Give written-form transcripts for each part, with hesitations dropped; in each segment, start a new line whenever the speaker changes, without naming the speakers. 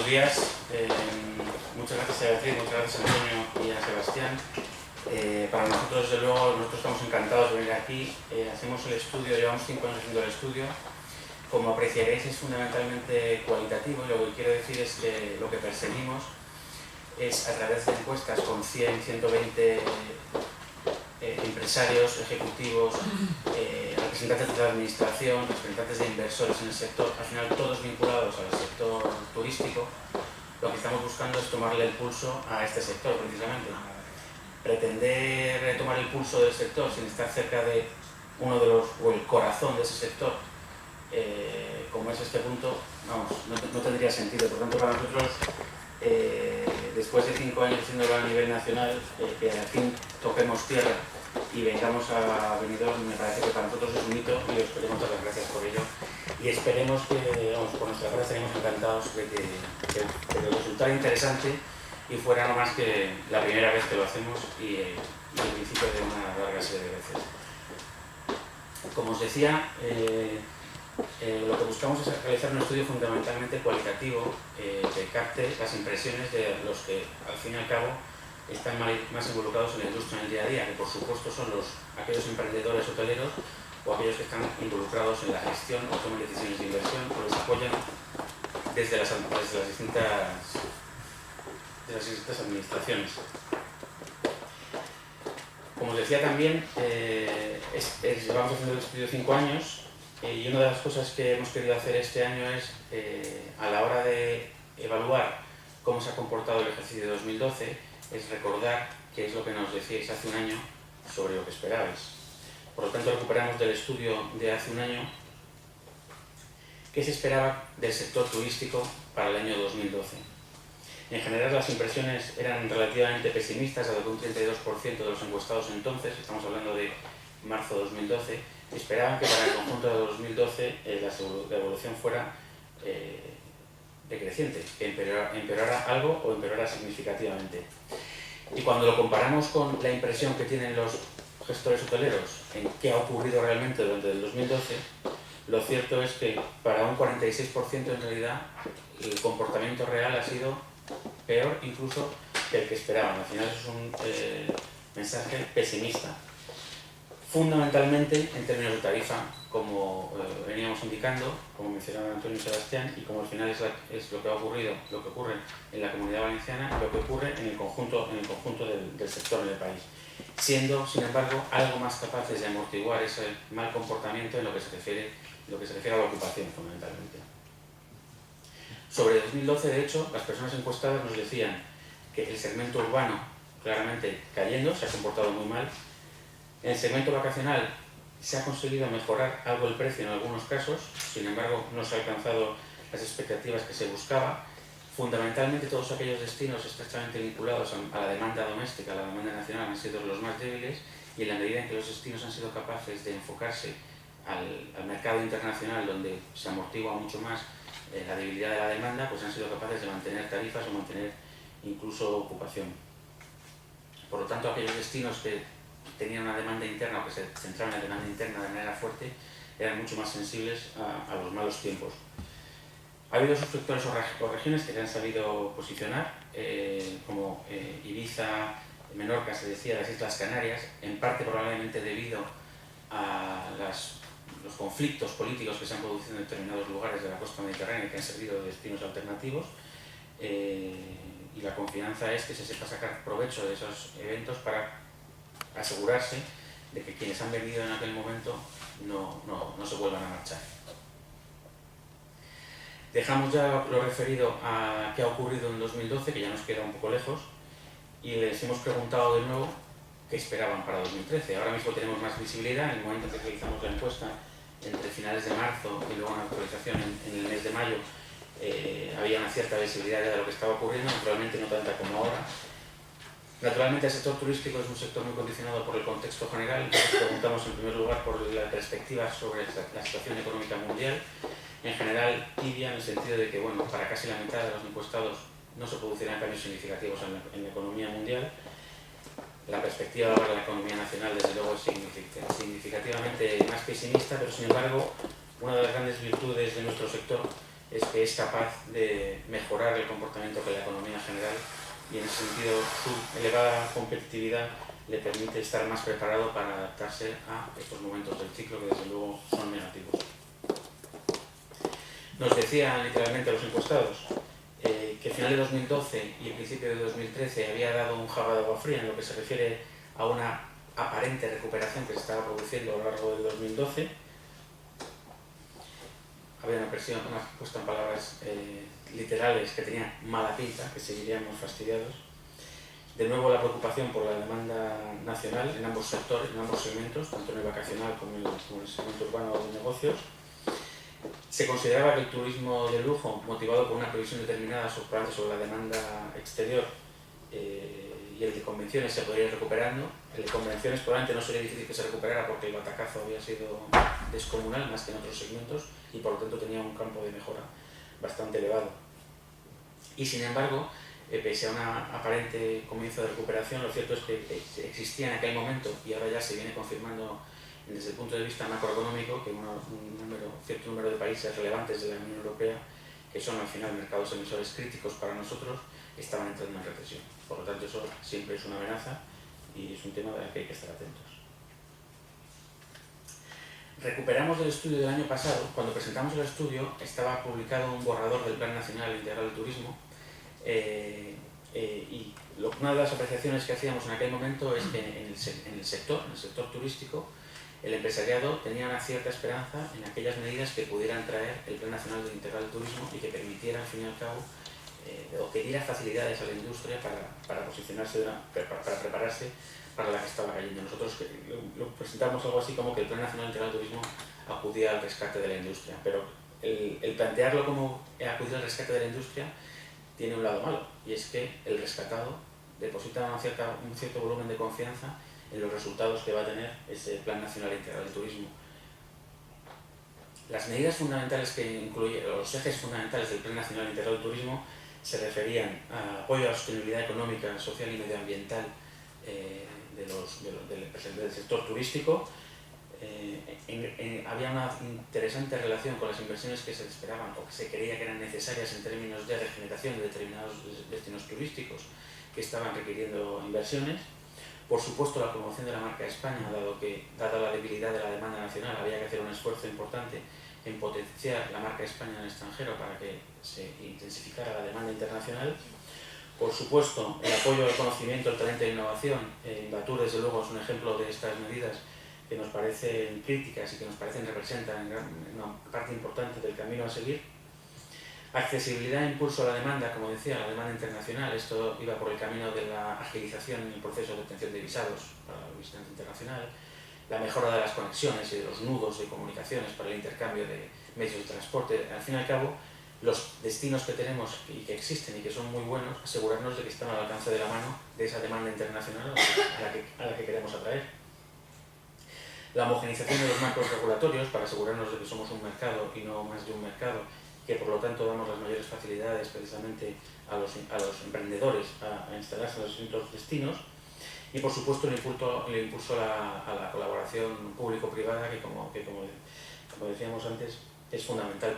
días. Muchas gracias a Beatriz, muchas gracias a Antonio y a Sebastián. Para nosotros, desde luego, nosotros estamos encantados de venir aquí. Hacemos el estudio, llevamos 5 años haciendo el estudio. Como apreciaréis, es fundamentalmente cualitativo y lo que quiero decir es que lo que perseguimos es, a través de encuestas con 100, 120 empresarios, ejecutivos, representantes de la administración, representantes de inversores en el sector, al final todos vinculados al sector turístico, lo que estamos buscando es tomarle el pulso a este sector precisamente. Pretender tomar el pulso del sector sin estar cerca de uno de los, o el corazón de ese sector, como es este punto, vamos, no tendría sentido. Por tanto, para nosotros, después de 5 años haciéndolo a nivel nacional, que al fin toquemos tierra y vengamos a Benidorm, me parece que para nosotros es un hito y os queremos dar las gracias por ello. Y esperemos que, vamos, por nuestra parte estaremos encantados de que resultara interesante y fuera no más que la primera vez que lo hacemos y el principio de una larga serie de veces. Como os decía, lo que buscamos es realizar un estudio fundamentalmente cualitativo que capte las impresiones de los que, al fin y al cabo, están más involucrados en la industria en el día a día, que por supuesto son aquellos emprendedores hoteleros o aquellos que están involucrados en la gestión o toman decisiones de inversión o les apoyan desde las distintas administraciones. Como os decía también, llevamos haciendo el estudio 5 años y una de las cosas que hemos querido hacer este año es, a la hora de evaluar cómo se ha comportado el ejercicio de 2012, es recordar qué es lo que nos decíais hace un año sobre lo que esperabais. Por lo tanto, recuperamos del estudio de hace un año qué se esperaba del sector turístico para el año 2012. En general, las impresiones eran relativamente pesimistas, dado que un 32% de los encuestados entonces, estamos hablando de marzo de 2012, esperaban que para el conjunto de 2012 la evolución fuera decreciente, que empeorara algo o empeorara significativamente. Y cuando lo comparamos con la impresión que tienen los gestores hoteleros en qué ha ocurrido realmente durante el 2012, lo cierto es que para un 46% en realidad el comportamiento real ha sido peor incluso que el que esperaban. Al final eso es un mensaje pesimista. Fundamentalmente en términos de tarifa, como veníamos indicando, como mencionaban Antonio y Sebastián, y como al final es lo que ha ocurrido, lo que ocurre en la Comunidad Valenciana y lo que ocurre en el conjunto del sector en el país, siendo, sin embargo, algo más capaces de amortiguar ese mal comportamiento en lo que se refiere a la ocupación, fundamentalmente. Sobre 2012, de hecho, las personas encuestadas nos decían que el segmento urbano, claramente cayendo, se ha comportado muy mal. En el segmento vacacional se ha conseguido mejorar algo el precio en algunos casos, sin embargo no se han alcanzado las expectativas que se buscaba. Fundamentalmente todos aquellos destinos estrechamente vinculados a la demanda doméstica, a la demanda nacional, han sido los más débiles, y en la medida en que los destinos han sido capaces de enfocarse al mercado internacional, donde se amortigua mucho más la debilidad de la demanda, pues han sido capaces de mantener tarifas o mantener incluso ocupación. Por lo tanto, aquellos destinos que tenían una demanda interna o que se centraban en la demanda interna de manera fuerte eran mucho más sensibles a los malos tiempos. Ha habido subsectores o regiones que se han sabido posicionar, como Ibiza, Menorca, se decía, las Islas Canarias, en parte probablemente debido a los conflictos políticos que se han producido en determinados lugares de la costa mediterránea y que han servido de destinos alternativos, y la confianza es que se sepa sacar provecho de esos eventos para asegurarse de que quienes han venido en aquel momento no se vuelvan a marchar. Dejamos ya lo referido a qué ha ocurrido en 2012, que ya nos queda un poco lejos, y les hemos preguntado de nuevo qué esperaban para 2013. Ahora mismo tenemos más visibilidad. En el momento en que realizamos la encuesta, entre finales de marzo y luego una actualización en el mes de mayo, había una cierta visibilidad de lo que estaba ocurriendo, naturalmente no tanta como ahora. Naturalmente el sector turístico es un sector muy condicionado por el contexto general. Entonces preguntamos en primer lugar por la perspectiva sobre la situación económica mundial, en general tibia, en el sentido de que, bueno, para casi la mitad de los encuestados no se producirán cambios significativos en la economía mundial. La perspectiva de la economía nacional, desde luego, es significativamente más pesimista, pero sin embargo, una de las grandes virtudes de nuestro sector es que es capaz de mejorar el comportamiento de la economía general y en ese sentido su elevada competitividad le permite estar más preparado para adaptarse a estos momentos del ciclo que desde luego son negativos. Nos decían literalmente los encuestados que a final de 2012 y el principio de 2013 había dado un jarro de agua fría en lo que se refiere a una aparente recuperación que se estaba produciendo a lo largo del 2012. Había una puesta en palabras literales que tenía mala pinta, que seguiríamos fastidiados. De nuevo la preocupación por la demanda nacional en ambos sectores, en ambos segmentos, tanto en el vacacional como en el segmento urbano de negocios. Se consideraba que el turismo de lujo, motivado por una previsión determinada sobre la demanda exterior, y el de convenciones se podría ir recuperando. El de convenciones probablemente no sería difícil que se recuperara porque el batacazo había sido descomunal más que en otros segmentos y por lo tanto tenía un campo de mejora bastante elevado. Y sin embargo, pese a un aparente comienzo de recuperación, lo cierto es que existía en aquel momento, y ahora ya se viene confirmando desde el punto de vista macroeconómico, que cierto número de países relevantes de la Unión Europea, que son al final mercados emisores críticos para nosotros, estaban entrando en recesión. Por lo tanto, eso siempre es una amenaza y es un tema al que hay que estar atentos. Recuperamos el estudio del año pasado. Cuando presentamos el estudio estaba publicado un borrador del Plan Nacional Integral del Turismo, y una de las apreciaciones que hacíamos en aquel momento es que en el sector turístico, el empresariado tenía una cierta esperanza en aquellas medidas que pudieran traer el Plan Nacional Integral del Turismo y que permitiera, al fin y al cabo, o que diera facilidades a la industria para posicionarse, para prepararse para la que estaba cayendo. Nosotros lo presentamos algo así como que el Plan Nacional Integral del Turismo acudía al rescate de la industria, pero el plantearlo como acudir al rescate de la industria tiene un lado malo, y es que el rescatado deposita un cierto volumen de confianza en los resultados que va a tener ese Plan Nacional Integral del Turismo. Las medidas fundamentales que incluye, los ejes fundamentales del Plan Nacional Integral del Turismo se referían a apoyo a la sostenibilidad económica, social y medioambiental del sector turístico. Había una interesante relación con las inversiones que se esperaban o que se creía que eran necesarias en términos de regeneración de determinados destinos turísticos que estaban requiriendo inversiones. Por supuesto, la promoción de la marca España, dado que, dada la debilidad de la demanda nacional, había que hacer un esfuerzo importante en potenciar la marca España en el extranjero para que se intensificara la demanda internacional. Por supuesto, el apoyo al conocimiento, el talento e innovación. Invatur, desde luego, es un ejemplo de estas medidas que nos parecen críticas y que nos parecen representan una parte importante del camino a seguir. Accesibilidad e impulso a la demanda, como decía, la demanda internacional. Esto iba por el camino de la agilización en el proceso de obtención de visados para el visitante internacional, la mejora de las conexiones y de los nudos de comunicaciones para el intercambio de medios de transporte. Al fin y al cabo, los destinos que tenemos y que existen y que son muy buenos, asegurarnos de que están al alcance de la mano de esa demanda internacional a la que queremos atraer. La homogenización de los marcos regulatorios para asegurarnos de que somos un mercado y no más de un mercado, que por lo tanto damos las mayores facilidades precisamente a los emprendedores a instalarse en los distintos destinos. Y por supuesto el impulso a la colaboración público-privada, que como decíamos antes, es fundamental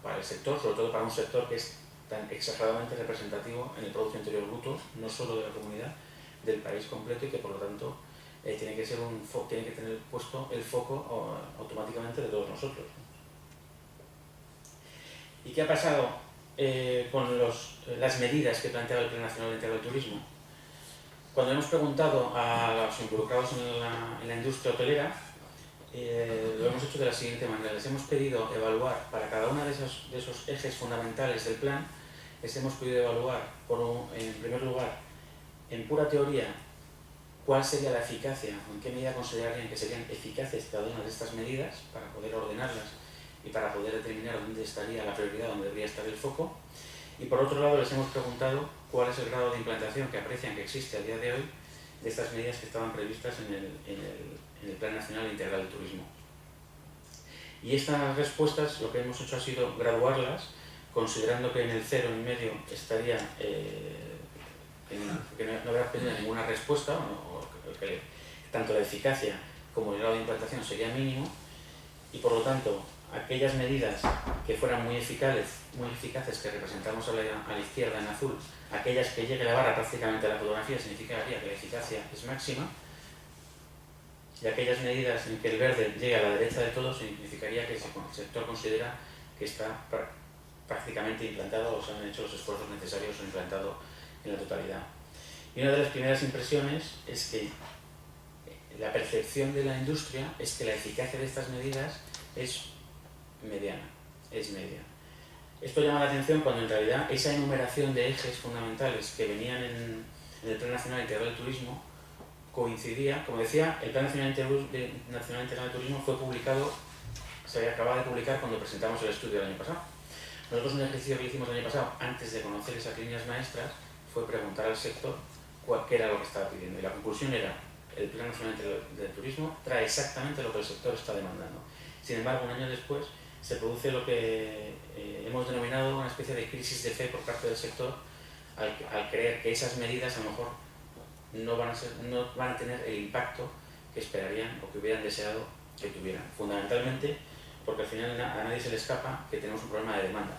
para el sector, sobre todo para un sector que es tan exageradamente representativo en el Producto Interior Bruto, no solo de la comunidad, del país completo, y que por lo tanto tiene que tener puesto el foco automáticamente de todos nosotros. ¿Y qué ha pasado con las medidas que planteaba el Plan Nacional Integral del Turismo? Cuando hemos preguntado a los involucrados en la industria hotelera, lo hemos hecho de la siguiente manera. Les hemos pedido evaluar para cada uno de esos ejes fundamentales del plan, les hemos pedido evaluar, en primer lugar, en pura teoría, cuál sería la eficacia o en qué medida considerarían que serían eficaces cada una de estas medidas para poder ordenarlas y para poder determinar dónde estaría la prioridad, dónde debería estar el foco. Y por otro lado les hemos preguntado cuál es el grado de implantación que aprecian que existe a día de hoy de estas medidas que estaban previstas en el Plan Nacional Integral del Turismo. Y estas respuestas lo que hemos hecho ha sido graduarlas, considerando que en el 0,5 estaría, que no habrá obtenido ninguna respuesta, o que tanto la eficacia como el grado de implantación sería mínimo, y por lo tanto aquellas medidas que fueran muy eficaces, que representamos a la izquierda en azul, aquellas que llegue la barra prácticamente a la fotografía, significaría que la eficacia es máxima, y aquellas medidas en que el verde llega a la derecha de todo, significaría que el sector considera que está prácticamente implantado o se han hecho los esfuerzos necesarios o implantado en la totalidad. Y una de las primeras impresiones es que la percepción de la industria es que la eficacia de estas medidas es mediana, es media. Esto llama la atención cuando en realidad esa enumeración de ejes fundamentales que venían en el Plan Nacional Integral del Turismo coincidía, como decía, el Plan Nacional Integral del Turismo fue publicado, se acababa de publicar cuando presentamos el estudio el año pasado. Nosotros un ejercicio que hicimos el año pasado, antes de conocer esas líneas maestras, fue preguntar al sector qué era lo que estaba pidiendo. Y la conclusión era, el Plan Nacional del Turismo trae exactamente lo que el sector está demandando. Sin embargo, un año después se produce lo que hemos denominado una especie de crisis de fe por parte del sector al creer que esas medidas a lo mejor no van a tener el impacto que esperarían o que hubieran deseado que tuvieran. Fundamentalmente porque al final a nadie se le escapa que tenemos un problema de demanda.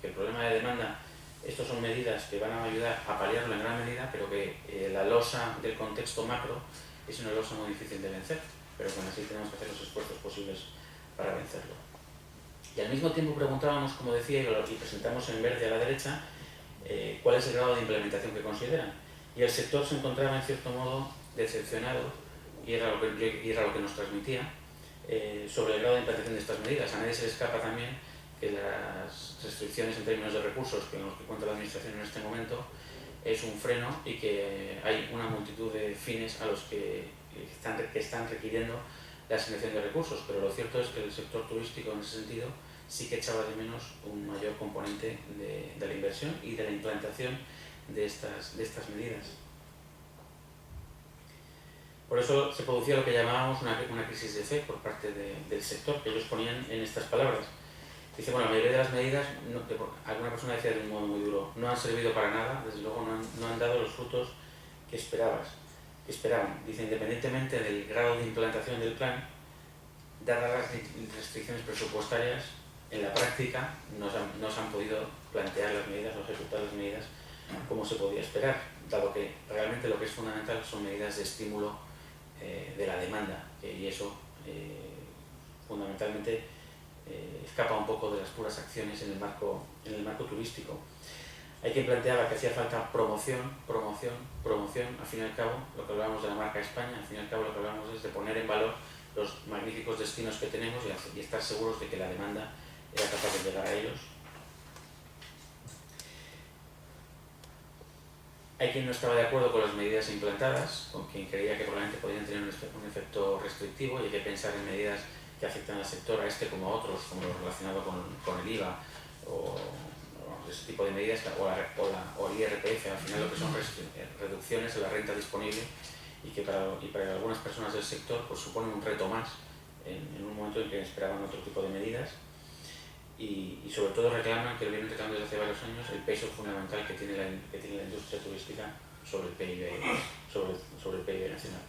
Que el problema de demanda, estos son medidas que van a ayudar a paliarlo en gran medida, pero que la losa del contexto macro es una losa muy difícil de vencer, pero que aún así tenemos que hacer los esfuerzos posibles para vencerlo. Y al mismo tiempo preguntábamos, como decía, y presentamos en verde a la derecha, cuál es el grado de implementación que consideran. Y el sector se encontraba en cierto modo decepcionado, y era lo que nos transmitía, sobre el grado de implantación de estas medidas. A nadie se le escapa también que las restricciones en términos de recursos con los que cuenta la Administración en este momento es un freno y que hay una multitud de fines a los que están requiriendo la asignación de recursos, pero lo cierto es que el sector turístico en ese sentido sí que echaba de menos un mayor componente de la inversión y de la implantación de estas medidas. Por eso se producía lo que llamábamos una crisis de fe por parte del sector, que ellos ponían en estas palabras. Dice, bueno, la mayoría de las medidas, alguna persona decía de un modo muy duro, no han servido para nada, desde luego no han dado los frutos que esperaban. Dice, independientemente del grado de implantación del plan, dadas las restricciones presupuestarias, en la práctica no se han podido plantear las medidas o ejecutar las medidas como se podía esperar, dado que realmente lo que es fundamental son medidas de estímulo de la demanda, y eso fundamentalmente escapa un poco de las puras acciones en el marco turístico. Hay que plantear que hacía falta promoción, al fin y al cabo, lo que hablábamos de la marca España, al fin y al cabo lo que hablamos es de poner en valor los magníficos destinos que tenemos y estar seguros de que la demanda era capaz de llegar a ellos. Hay quien no estaba de acuerdo con las medidas implantadas, con quien creía que probablemente podían tener un efecto restrictivo, y hay que pensar en medidas que afectan al sector, a este como a otros, como lo relacionado con el IVA o ese tipo de medidas, o el IRPF, al final lo que son reducciones de la renta disponible y que para algunas personas del sector pues suponen un reto más en un momento en que esperaban otro tipo de medidas. Y sobre todo reclaman, que lo vienen reclamando desde hace varios años, el peso fundamental que tiene la industria turística sobre el PIB nacional.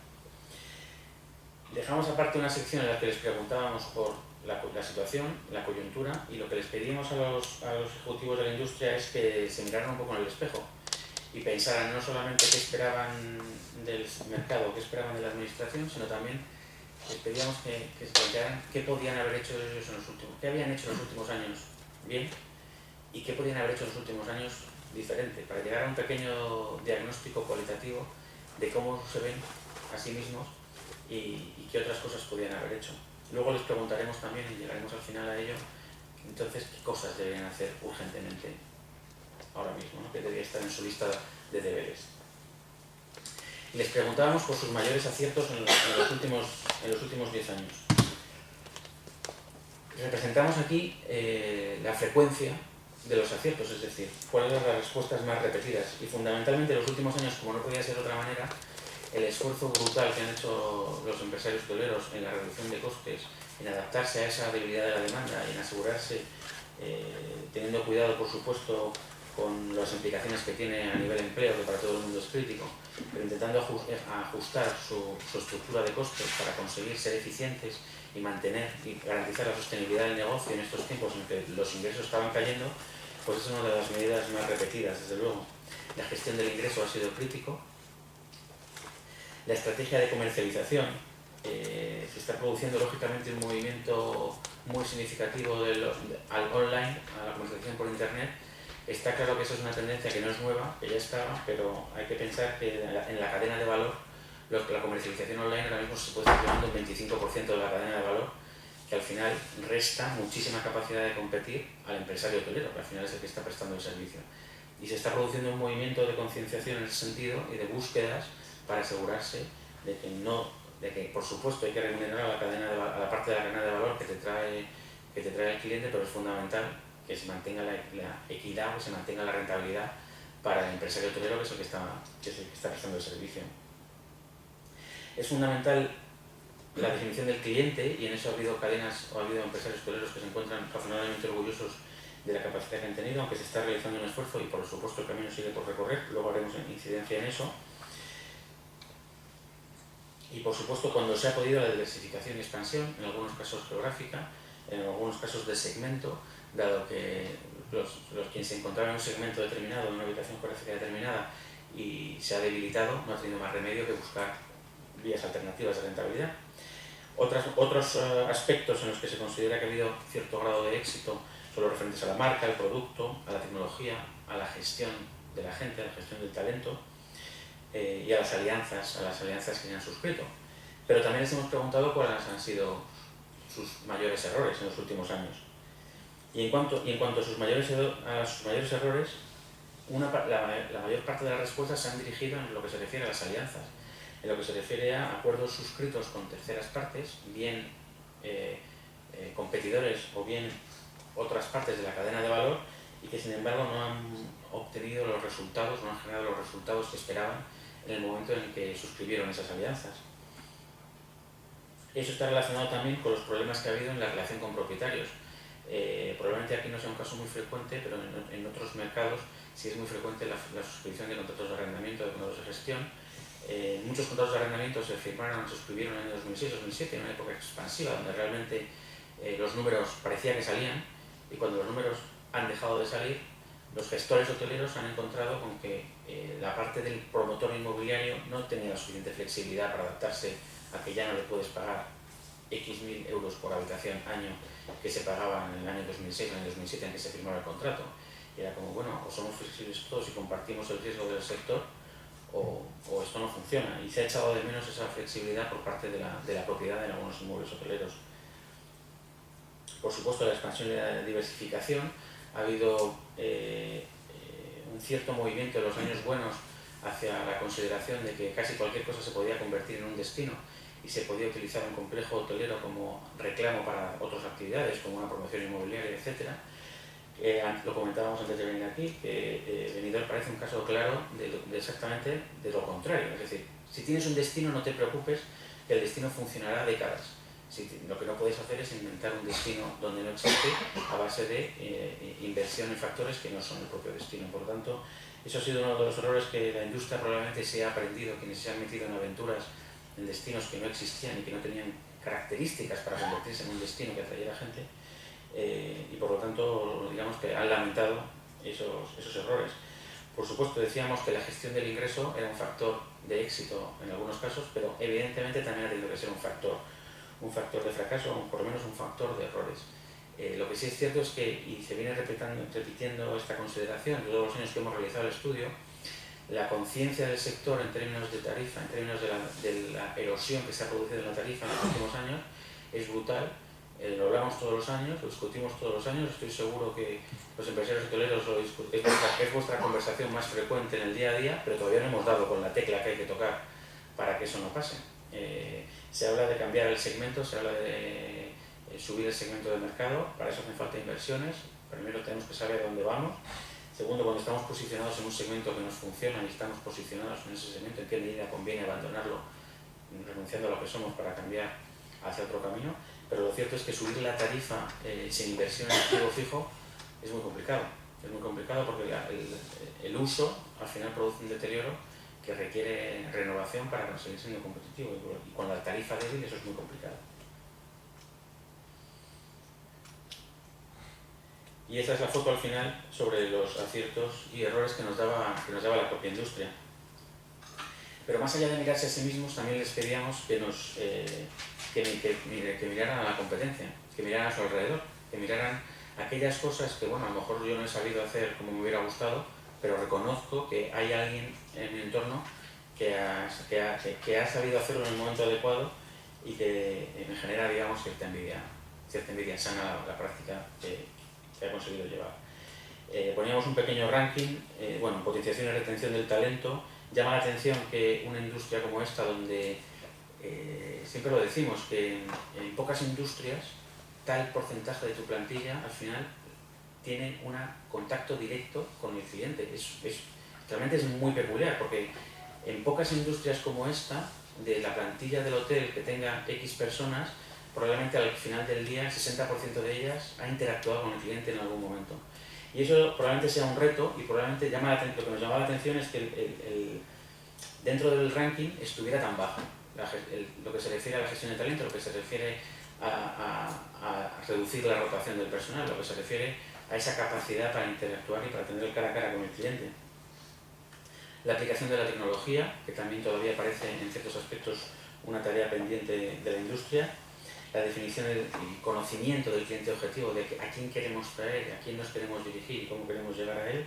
Dejamos aparte una sección en la que les preguntábamos por la situación, la coyuntura, y lo que les pedimos a los ejecutivos de la industria es que se miraran un poco en el espejo y pensaran no solamente qué esperaban del mercado, qué esperaban de la administración, sino también les pedíamos que se plantearan qué podían haber hecho ellos qué habían hecho en los últimos años bien y qué podían haber hecho en los últimos años diferente, para llegar a un pequeño diagnóstico cualitativo de cómo se ven a sí mismos y qué otras cosas podían haber hecho. Luego les preguntaremos también, y llegaremos al final a ello, entonces qué cosas deberían hacer urgentemente ahora mismo, ¿no? Que debería estar en su lista de deberes. Les preguntábamos por sus mayores aciertos en los últimos 10 años. Representamos aquí la frecuencia de los aciertos, es decir, cuáles eran las respuestas más repetidas. Y fundamentalmente en los últimos años, como no podía ser de otra manera, el esfuerzo brutal que han hecho los empresarios hoteleros en la reducción de costes, en adaptarse a esa debilidad de la demanda y en asegurarse, teniendo cuidado, por supuesto, con las implicaciones que tiene a nivel empleo, que para todo el mundo es crítico, pero intentando ajustar su estructura de costes para conseguir ser eficientes y mantener y garantizar la sostenibilidad del negocio en estos tiempos en que los ingresos estaban cayendo, pues es una de las medidas más repetidas, desde luego. La gestión del ingreso ha sido crítico. La estrategia de comercialización, se está produciendo lógicamente un movimiento muy significativo al online, a la comercialización por internet. Está claro que eso es una tendencia que no es nueva, que ya estaba, pero hay que pensar que en la cadena de valor, la comercialización online ahora mismo se puede estar llevando un 25% de la cadena de valor, que al final resta muchísima capacidad de competir al empresario hotelero, que al final es el que está prestando el servicio. Y se está produciendo un movimiento de concienciación en ese sentido y de búsquedas para asegurarse de que por supuesto hay que remunerar a la parte de la cadena de valor que te trae el cliente, pero es fundamental que se mantenga la equidad, que se mantenga la rentabilidad para el empresario hotelero, que es el que está prestando el servicio. Es fundamental la definición del cliente, y en eso ha habido empresarios hoteleros que se encuentran razonablemente orgullosos de la capacidad que han tenido, aunque se está realizando un esfuerzo y por supuesto el camino sigue por recorrer, luego haremos incidencia en eso. Y por supuesto, cuando se ha podido, la diversificación y expansión, en algunos casos geográfica, en algunos casos de segmento, dado que quien se encontraba en un segmento determinado, en una ubicación geográfica determinada, y se ha debilitado, no ha tenido más remedio que buscar vías alternativas de rentabilidad. Otros aspectos en los que se considera que ha habido cierto grado de éxito son los referentes a la marca, al producto, a la tecnología, a la gestión de la gente, a la gestión del talento, y a las alianzas que se han suscrito. Pero también les hemos preguntado cuáles han sido sus mayores errores en los últimos años. Y en cuanto a sus mayores errores, la mayor parte de las respuestas se han dirigido en lo que se refiere a las alianzas, en lo que se refiere a acuerdos suscritos con terceras partes, bien competidores o bien otras partes de la cadena de valor, y que sin embargo no han obtenido los resultados, no han generado los resultados que esperaban en el momento en el que suscribieron esas alianzas. Eso está relacionado también con los problemas que ha habido en la relación con propietarios. Probablemente aquí no sea un caso muy frecuente, pero en otros mercados sí es muy frecuente la suscripción de contratos de arrendamiento, de contratos de gestión. Muchos contratos de arrendamiento se firmaron, se suscribieron en el año 2006-2007, en una época expansiva, donde realmente los números parecía que salían, y cuando los números han dejado de salir, los gestores hoteleros han encontrado con que la parte del promotor inmobiliario no tenía la suficiente flexibilidad para adaptarse a que ya no le puedes pagar X mil euros por habitación año que se pagaban en el año 2006, en el año 2007 en que se firmó el contrato. Y era como, bueno, o somos flexibles todos y compartimos el riesgo del sector, o esto no funciona. Y se ha echado de menos esa flexibilidad por parte de la propiedad en algunos inmuebles hoteleros. Por supuesto, la expansión y la diversificación. Ha habido un cierto movimiento en los años buenos hacia la consideración de que casi cualquier cosa se podía convertir en un destino y se podía utilizar un complejo hotelero como reclamo para otras actividades, como una promoción inmobiliaria, etc. Lo comentábamos antes de venir aquí, que Benidorm parece un caso claro de exactamente de lo contrario. Es decir, si tienes un destino, no te preocupes, que el destino funcionará décadas. Lo que no puedes hacer es inventar un destino donde no existe a base de inversión en factores que no son el propio destino. Por lo tanto, eso ha sido uno de los errores que la industria probablemente se ha aprendido, quienes se han metido en aventuras, en destinos que no existían y que no tenían características para convertirse en un destino que atrayera gente, y por lo tanto, digamos que han lamentado esos errores. Por supuesto, decíamos que la gestión del ingreso era un factor de éxito en algunos casos, pero evidentemente también ha tenido que ser un factor de fracaso, o por lo menos un factor de errores. Lo que sí es cierto es que, y se viene repitiendo esta consideración de todos los años que hemos realizado el estudio, la conciencia del sector en términos de tarifa, en términos de la erosión que se ha producido en la tarifa en los últimos años, es brutal. Lo hablamos todos los años, lo discutimos todos los años. Estoy seguro que los empresarios hoteleros es vuestra conversación más frecuente en el día a día, pero todavía no hemos dado con la tecla que hay que tocar para que eso no pase. Se habla de cambiar el segmento, se habla de subir el segmento de mercado. Para eso hacen falta inversiones. Primero tenemos que saber dónde vamos. Segundo, cuando estamos posicionados en un segmento que nos funciona y estamos posicionados en ese segmento, en qué medida conviene abandonarlo, renunciando a lo que somos para cambiar hacia otro camino. Pero lo cierto es que subir la tarifa sin inversión en activo fijo es muy complicado. Es muy complicado porque el uso al final produce un deterioro que requiere renovación para seguir siendo competitivo, y con la tarifa débil eso es muy complicado. Y esta es la foto al final sobre los aciertos y errores que nos daba la propia industria. Pero más allá de mirarse a sí mismos, también les pedíamos que miraran a la competencia, que miraran a su alrededor, que miraran aquellas cosas que, bueno, a lo mejor yo no he sabido hacer como me hubiera gustado, pero reconozco que hay alguien en mi entorno que ha sabido hacerlo en el momento adecuado y que me genera, digamos, cierta envidia sana la práctica que ha conseguido llevar. Poníamos un pequeño ranking, potenciación y retención del talento. Llama la atención que una industria como esta, donde siempre lo decimos, que en pocas industrias tal porcentaje de tu plantilla al final tiene un contacto directo con el cliente. Realmente es muy peculiar, porque en pocas industrias como esta, de la plantilla del hotel que tenga X personas, probablemente al final del día el 60% de ellas ha interactuado con el cliente en algún momento. Y eso probablemente sea un reto, y probablemente lo que nos llama la atención es que dentro del ranking estuviera tan bajo. Lo que se refiere a la gestión de talento, lo que se refiere a reducir la rotación del personal, lo que se refiere a esa capacidad para interactuar y para tener el cara a cara con el cliente. La aplicación de la tecnología, que también todavía parece en ciertos aspectos una tarea pendiente de la industria. La definición y conocimiento del cliente objetivo, de a quién queremos traer, a quién nos queremos dirigir y cómo queremos llegar a él.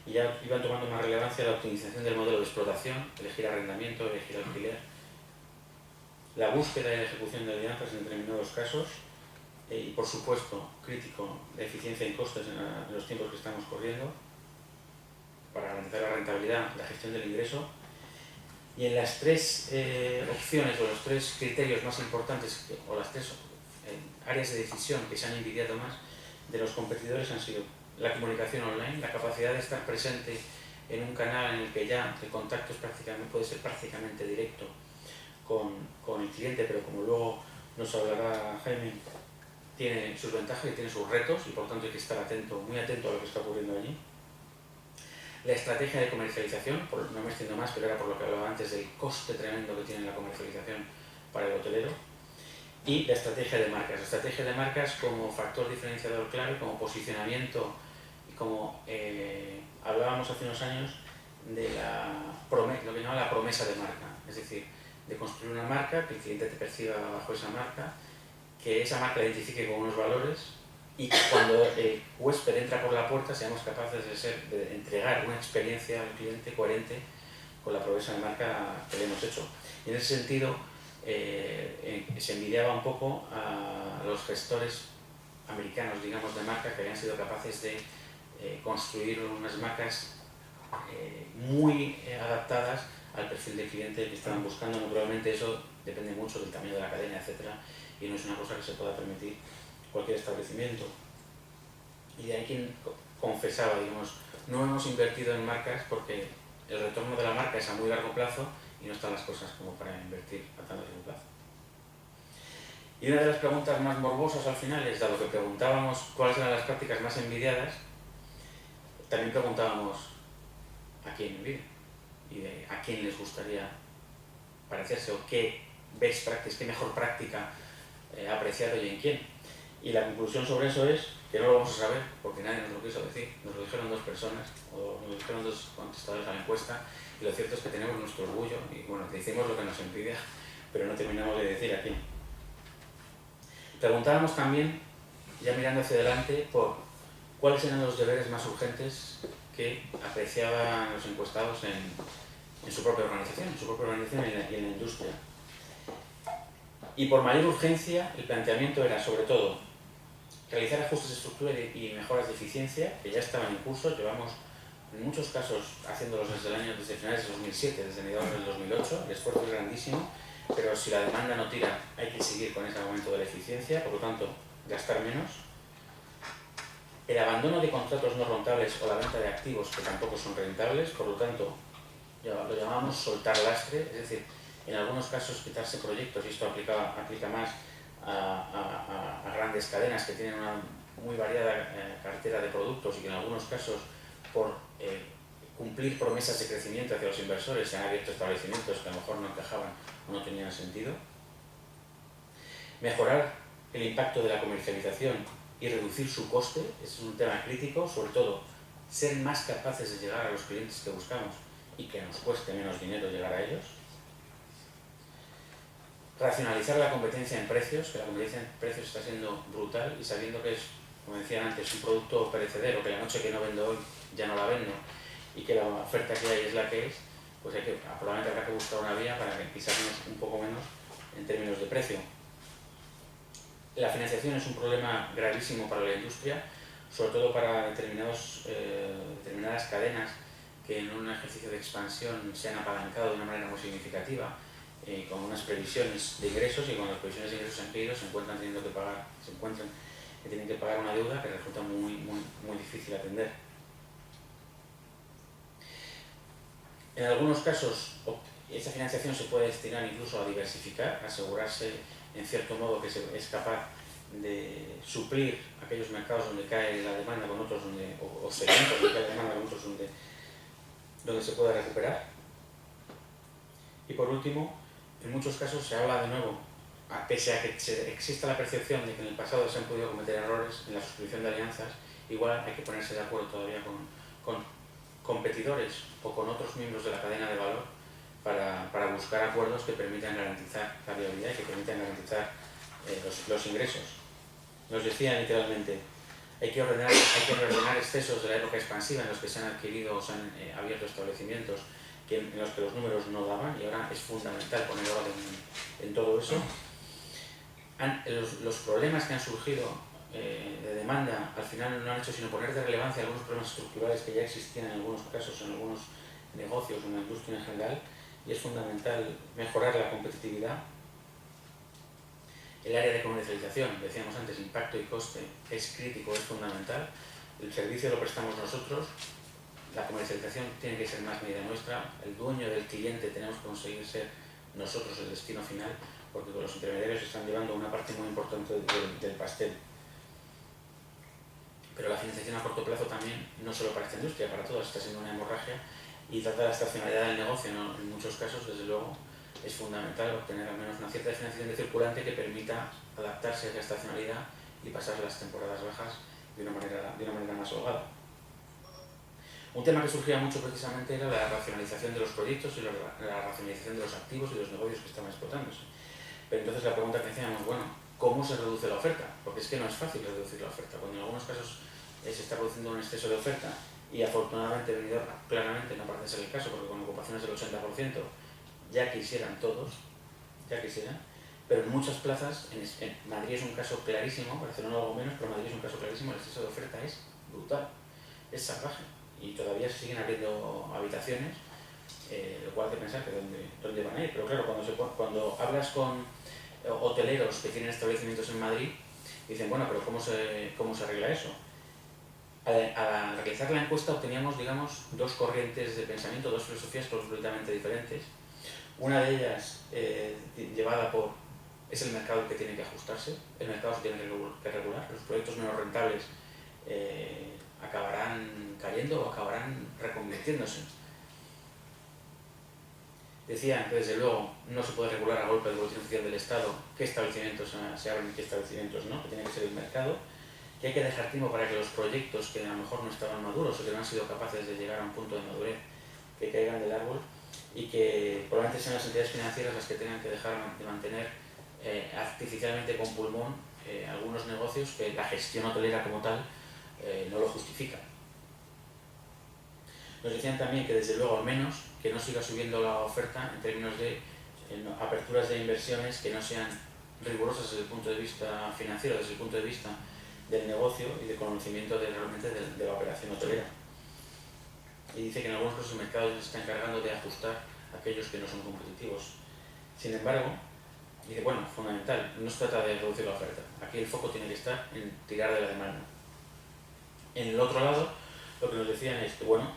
Y ya iban tomando más relevancia la optimización del modelo de explotación, elegir arrendamiento, elegir alquiler, la búsqueda y la ejecución de alianzas en determinados casos, y por supuesto, crítico, la eficiencia y costes en los tiempos que estamos corriendo, para garantizar la rentabilidad, la gestión del ingreso. Y en las tres opciones o los tres criterios más importantes, o las tres áreas de decisión que se han envidiado más de los competidores, han sido la comunicación online, la capacidad de estar presente en un canal en el que ya el contacto puede ser prácticamente directo con el cliente, pero como luego nos hablará Jaime, tiene sus ventajas y tiene sus retos, y por tanto hay que estar muy atento a lo que está ocurriendo allí. La estrategia de comercialización, no me extiendo más, pero era por lo que hablaba antes del coste tremendo que tiene la comercialización para el hotelero. Y la estrategia de marcas. La estrategia de marcas como factor diferenciador clave, como posicionamiento, y como hablábamos hace unos años de lo que llamaba la promesa de marca. Es decir, de construir una marca, que el cliente te perciba bajo esa marca, que esa marca la identifique con unos valores, y que cuando el huésped entra por la puerta seamos capaces de entregar una experiencia al cliente coherente con la promesa de marca que le hemos hecho. Y en ese sentido se envidiaba un poco a los gestores americanos, digamos, de marca, que habían sido capaces de construir unas marcas muy adaptadas al perfil del cliente que estaban buscando. Naturalmente eso depende mucho del tamaño de la cadena, etcétera, y no es una cosa que se pueda permitir cualquier establecimiento. Y de ahí quien confesaba, digamos, no hemos invertido en marcas porque el retorno de la marca es a muy largo plazo y no están las cosas como para invertir a tan largo plazo. Y una de las preguntas más morbosas al final es, dado que preguntábamos cuáles eran las prácticas más envidiadas, también preguntábamos a quién envidia y a quién les gustaría parecerse, o qué best practice, qué mejor práctica ha apreciado y en quién. Y la conclusión sobre eso es que no lo vamos a saber porque nadie nos lo quiso decir. Nos lo dijeron dos personas, o nos lo dijeron dos contestadores a la encuesta, y lo cierto es que tenemos nuestro orgullo y bueno, decimos lo que nos envidia, pero no terminamos de decir a quién. Preguntábamos también, ya mirando hacia adelante, por cuáles eran los deberes más urgentes que apreciaban los encuestados en su propia organización, y en la industria. Y por mayor urgencia, el planteamiento era, sobre todo, realizar ajustes de estructura y mejoras de eficiencia, que ya estaban en curso. Llevamos, en muchos casos, haciéndolos desde finales de 2007, desde mediados del 2008. El esfuerzo es grandísimo, pero si la demanda no tira, hay que seguir con ese aumento de la eficiencia, por lo tanto, gastar menos. El abandono de contratos no rentables o la venta de activos que tampoco son rentables, por lo tanto, lo llamamos soltar lastre, es decir, en algunos casos quitarse proyectos, y esto aplica más a grandes cadenas que tienen muy variada cartera de productos y que en algunos casos por cumplir promesas de crecimiento hacia los inversores se han abierto establecimientos que a lo mejor no encajaban o no tenían sentido. Mejorar el impacto de la comercialización y reducir su coste, es un tema crítico, sobre todo ser más capaces de llegar a los clientes que buscamos y que nos cueste menos dinero llegar a ellos. Racionalizar la competencia en precios, que la competencia en precios está siendo brutal y sabiendo que es, como decía antes, un producto perecedero, que la noche que no vendo hoy ya no la vendo y que la oferta que hay es la que es, pues probablemente habrá que buscar una vía para que pisarnos un poco menos en términos de precio. La financiación es un problema gravísimo para la industria, sobre todo para determinadas cadenas que en un ejercicio de expansión se han apalancado de una manera muy significativa, con unas previsiones de ingresos, y cuando las previsiones de ingresos se han caído se encuentran que tienen que pagar una deuda que resulta muy difícil atender. En algunos casos esa financiación se puede destinar incluso a diversificar, a asegurarse en cierto modo que es capaz de suplir aquellos mercados donde cae la demanda con otros o segmentos donde cae la demanda con otros donde se pueda recuperar. Y por último, en muchos casos se habla de nuevo, pese a que exista la percepción de que en el pasado se han podido cometer errores en la suscripción de alianzas, igual hay que ponerse de acuerdo todavía con competidores o con otros miembros de la cadena de valor para buscar acuerdos que permitan garantizar la viabilidad y que permitan garantizar los ingresos. Nos decía literalmente, hay que reordenar excesos de la época expansiva en los que se han adquirido o se han abierto establecimientos en los que los números no daban, y ahora es fundamental poner orden en todo eso. Los problemas que han surgido de demanda al final no han hecho sino poner de relevancia algunos problemas estructurales que ya existían en algunos casos, en algunos negocios, en la industria en general, y es fundamental mejorar la competitividad. El área de comercialización, decíamos antes, impacto y coste, es crítico, es fundamental. El servicio lo prestamos nosotros, la comercialización tiene que ser más medida nuestra, el dueño del cliente tenemos que conseguir ser nosotros el destino final, porque los intermediarios están llevando una parte muy importante del pastel. Pero la financiación a corto plazo también, no solo para esta industria, para todas, está siendo una hemorragia, y trata la estacionalidad del negocio, ¿no? En muchos casos, desde luego, es fundamental obtener al menos una cierta financiación de circulante que permita adaptarse a esa estacionalidad y pasar las temporadas bajas de una manera más holgada. Un tema que surgía mucho precisamente era la racionalización de los proyectos y la racionalización de los activos y de los negocios que estaban explotándose. Pero entonces la pregunta que hacíamos, bueno, ¿cómo se reduce la oferta? Porque es que no es fácil reducir la oferta. Cuando en algunos casos se está produciendo un exceso de oferta, y afortunadamente Benidorm claramente no parece ser el caso, porque con ocupaciones del 80% ya quisieran todos, pero en muchas plazas, en Madrid es un caso clarísimo, Barcelona algo menos, pero Madrid es un caso clarísimo, el exceso de oferta es brutal, es salvaje, y todavía se siguen abriendo habitaciones, lo cual hace pensar que dónde van a ir. Pero claro, cuando hablas con hoteleros que tienen establecimientos en Madrid, dicen, bueno, pero ¿cómo se arregla eso? Al realizar la encuesta obteníamos, digamos, dos corrientes de pensamiento, dos filosofías completamente diferentes. Una de ellas, llevada por, es el mercado el que tiene que ajustarse, el mercado se tiene que regular, los proyectos menos rentables acabarán cayendo o acabarán reconvirtiéndose. Decían que desde luego no se puede regular a golpe de boletín oficial del Estado qué establecimientos se abren y qué establecimientos no, que tiene que ser el mercado, que hay que dejar tiempo para que los proyectos que a lo mejor no estaban maduros o que no han sido capaces de llegar a un punto de madurez, que caigan del árbol, y que probablemente sean las entidades financieras las que tengan que dejar de mantener artificialmente con pulmón algunos negocios que la gestión hotelera como tal no lo justifica. Nos decían también que desde luego al menos que no siga subiendo la oferta en términos de aperturas de inversiones que no sean rigurosas desde el punto de vista financiero, desde el punto de vista del negocio y de conocimiento realmente de la operación hotelera. Y dice que en algunos casos el mercado se está encargando de ajustar a aquellos que no son competitivos. Sin embargo, dice, bueno, fundamental, no se trata de reducir la oferta, aquí el foco tiene que estar en tirar de la demanda. En el otro lado, lo que nos decían es que, bueno,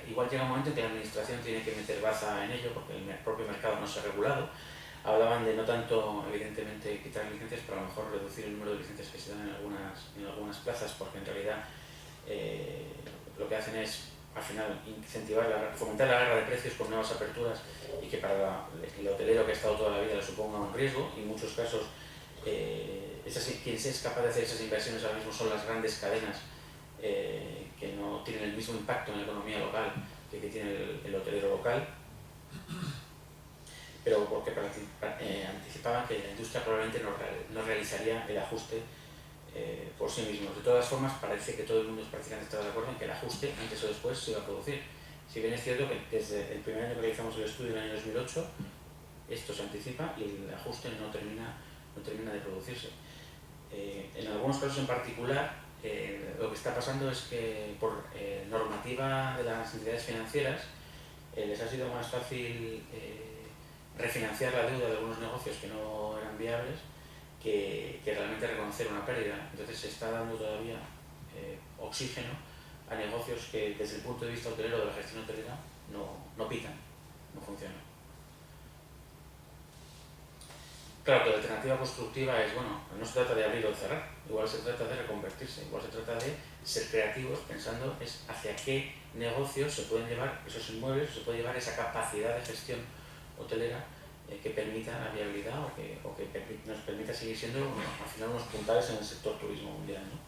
igual llega un momento en que la administración tiene que meter baza en ello, porque el propio mercado no se ha regulado. hablaban de no tanto, evidentemente, quitar licencias, pero a lo mejor reducir el número de licencias que se dan en algunas plazas, porque en realidad lo que hacen es, al final, fomentar la guerra de precios con nuevas aperturas y que para el hotelero que ha estado toda la vida le suponga un riesgo, y en muchos casos quien es capaz de hacer esas inversiones ahora mismo son las grandes cadenas que no tienen el mismo impacto en la economía local que tiene el hotelero local, pero porque anticipaban que la industria probablemente no realizaría el ajuste por sí mismos. De todas formas, parece que todo el mundo prácticamente está de acuerdo en que el ajuste, antes o después, se iba a producir. Si bien es cierto que desde el primer año que realizamos el estudio, en el año 2008, esto se anticipa y el ajuste no termina de producirse. En algunos casos en particular, lo que está pasando es que por normativa de las entidades financieras les ha sido más fácil refinanciar la deuda de algunos negocios que no eran viables que realmente reconocer una pérdida. Entonces se está dando todavía oxígeno a negocios que desde el punto de vista hotelero de la gestión hotelera no pican, no funcionan. Claro que la alternativa constructiva es, bueno, no se trata de abrir o cerrar, igual se trata de reconvertirse, igual se trata de ser creativos pensando hacia qué negocios se pueden llevar esos inmuebles, se puede llevar esa capacidad de gestión hotelera que permita la viabilidad o que nos permita seguir siendo al final unos puntales en el sector turismo mundial, ¿no?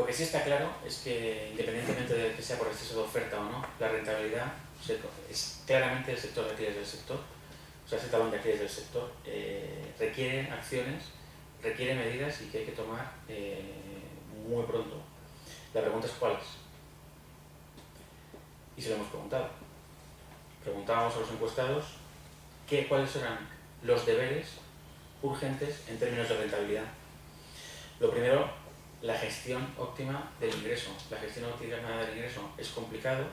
Lo que sí está claro es que, independientemente de que sea por exceso de oferta o no, la rentabilidad es claramente el sector de alquileres del sector. O sea, ese talón de alquileres del sector requiere acciones, requiere medidas y que hay que tomar muy pronto. La pregunta es cuáles. Y se lo hemos preguntado. Preguntábamos a los encuestados cuáles eran los deberes urgentes en términos de rentabilidad. Lo primero, la gestión óptima del ingreso. La gestión óptima del ingreso es complicado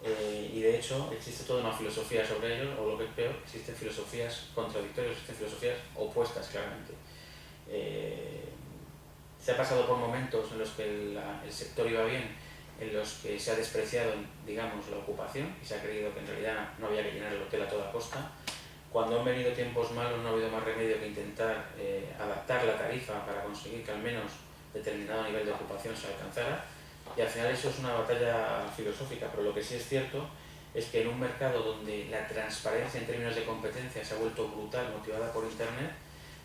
y de hecho existe toda una filosofía sobre ello, o lo que es peor, existen filosofías contradictorias, existen filosofías opuestas claramente. Se ha pasado por momentos en los que el sector iba bien, en los que se ha despreciado, digamos, la ocupación y se ha creído que en realidad no había que llenar el hotel a toda costa. Cuando han venido tiempos malos no ha habido más remedio que intentar adaptar la tarifa para conseguir que al menos determinado nivel de ocupación se alcanzara, y al final eso es una batalla filosófica, pero lo que sí es cierto es que en un mercado donde la transparencia en términos de competencia se ha vuelto brutal, motivada por Internet,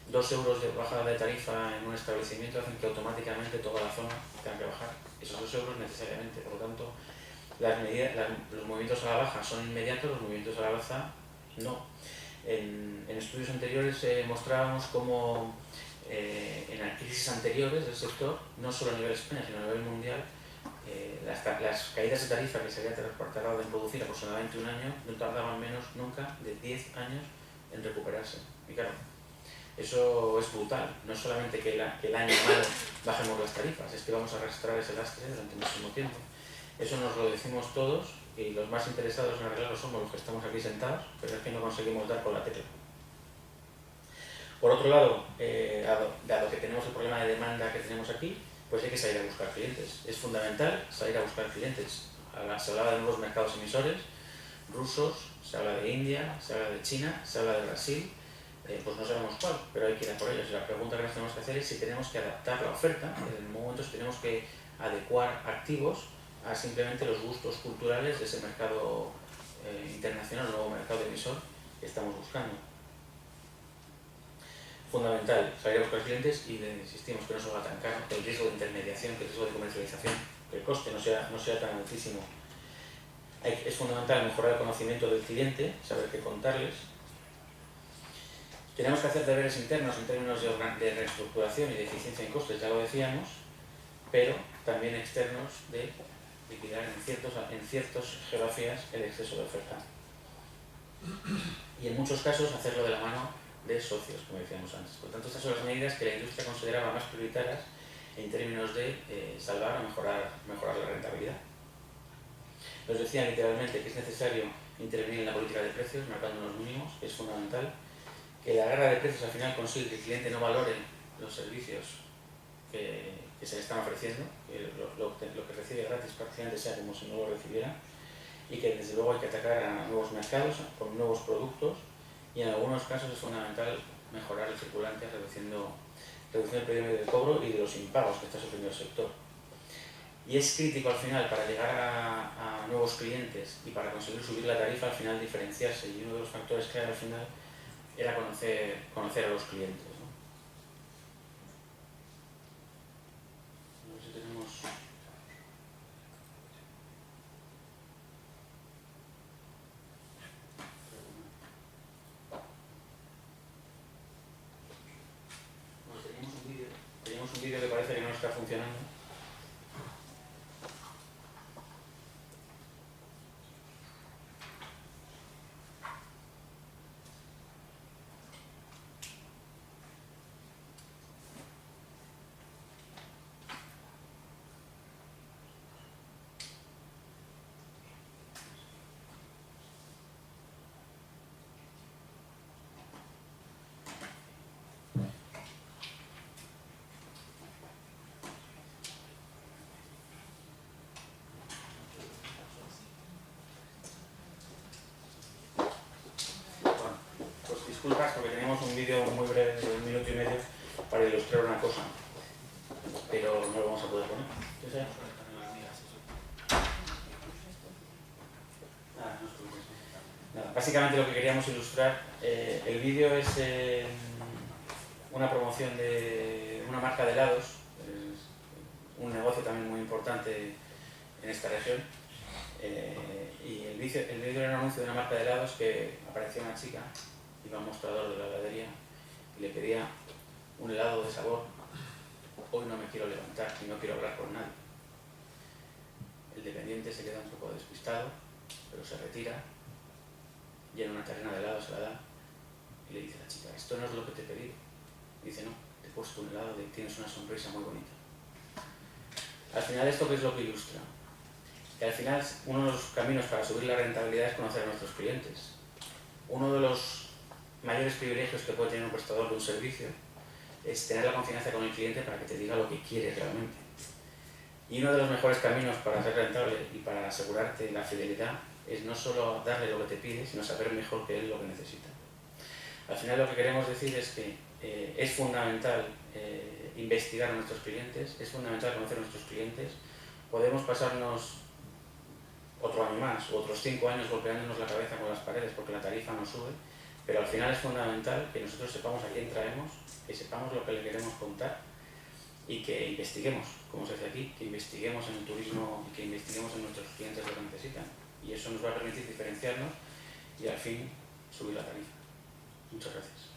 2 euros de bajada de tarifa en un establecimiento hacen que automáticamente toda la zona tenga que bajar esos 2 euros necesariamente. Por lo tanto, los movimientos a la baja son inmediatos, los movimientos a la alza no. En estudios anteriores mostrábamos cómo en las crisis anteriores del sector, no solo a nivel España, sino a nivel mundial, las caídas de tarifa que se había tardado en producir aproximadamente un año no tardaban menos nunca de 10 años en recuperarse. Y claro, eso es brutal. No es solamente que el año malo bajemos las tarifas, es que vamos a arrastrar ese lastre durante muchísimo tiempo. Eso nos lo decimos todos y los más interesados en arreglarlo somos los que estamos aquí sentados, pero es que no conseguimos dar con la tecla. Por otro lado, dado que tenemos el problema de demanda que tenemos aquí, pues hay que salir a buscar clientes. Es fundamental salir a buscar clientes. Se hablaba de nuevos mercados emisores, rusos, se habla de India, se habla de China, se habla de Brasil, pues no sabemos cuál, pero hay que ir a por ellos. Y la pregunta que nos tenemos que hacer es si tenemos que adaptar la oferta, en el momento si tenemos que adecuar activos a simplemente los gustos culturales de ese mercado internacional, nuevo mercado emisor que estamos buscando. Fundamental salir a buscar clientes y insistimos que no se va tan caro, que el riesgo de intermediación, que el riesgo de comercialización, que el coste no sea tan altísimo. Es fundamental mejorar el conocimiento del cliente, saber qué contarles. Tenemos que hacer deberes internos en términos de reestructuración y de eficiencia en costes, ya lo decíamos, pero también externos de liquidar en ciertas geografías el exceso de oferta. Y en muchos casos hacerlo de la mano de socios, como decíamos antes. Por tanto, estas son las medidas que la industria consideraba más prioritarias en términos de salvar o mejorar la rentabilidad. Nos decían literalmente que es necesario intervenir en la política de precios, marcando unos mínimos, que es fundamental, que la guerra de precios al final consigue que el cliente no valore los servicios que se le están ofreciendo, que lo que recibe gratis prácticamente sea como si no lo recibiera, y que desde luego hay que atacar a nuevos mercados con nuevos productos y en algunos casos es fundamental mejorar el circulante reduciendo el periodo de cobro y de los impagos que está sufriendo el sector. Y es crítico al final para llegar a nuevos clientes y para conseguir subir la tarifa, al final diferenciarse, y uno de los factores clave al final era conocer a los clientes, ¿no? A ver si tenemos... Bueno, teníamos un vídeo que parece que no está funcionando. Disculpas porque teníamos un vídeo muy breve de 1 minuto y medio para ilustrar una cosa, pero no lo vamos a poder poner. ¿Qué sea? Nada, básicamente lo que queríamos ilustrar, el vídeo es una promoción de una marca de helados, un negocio también muy importante en esta región, y el vídeo era un anuncio de una marca de helados que aparecía una chica, iba a un mostrador de la heladería y le pedía un helado de sabor. Hoy no me quiero levantar y no quiero hablar con nadie. El dependiente se queda un poco despistado, pero se retira, llena una cadena de helado, se la da y le dice a la chica: esto no es lo que te he pedido. Y dice: no, te he puesto un helado y tienes una sonrisa muy bonita. Al final, ¿esto qué es lo que ilustra? Que al final uno de los caminos para subir la rentabilidad es conocer a nuestros clientes. Uno de los mayores privilegios que puede tener un prestador de un servicio es tener la confianza con el cliente para que te diga lo que quiere realmente. Y uno de los mejores caminos para ser rentable y para asegurarte la fidelidad es no solo darle lo que te pide, sino saber mejor que él lo que necesita. Al final lo que queremos decir es que es fundamental investigar a nuestros clientes, es fundamental conocer a nuestros clientes. Podemos pasarnos otro año más o otros 5 años golpeándonos la cabeza con las paredes porque la tarifa no sube, pero al final es fundamental que nosotros sepamos a quién traemos, que sepamos lo que le queremos contar y que investiguemos, como se hace aquí, que investiguemos en el turismo y que investiguemos en nuestros clientes lo que necesitan. Y eso nos va a permitir diferenciarnos y al fin subir la tarifa. Muchas gracias.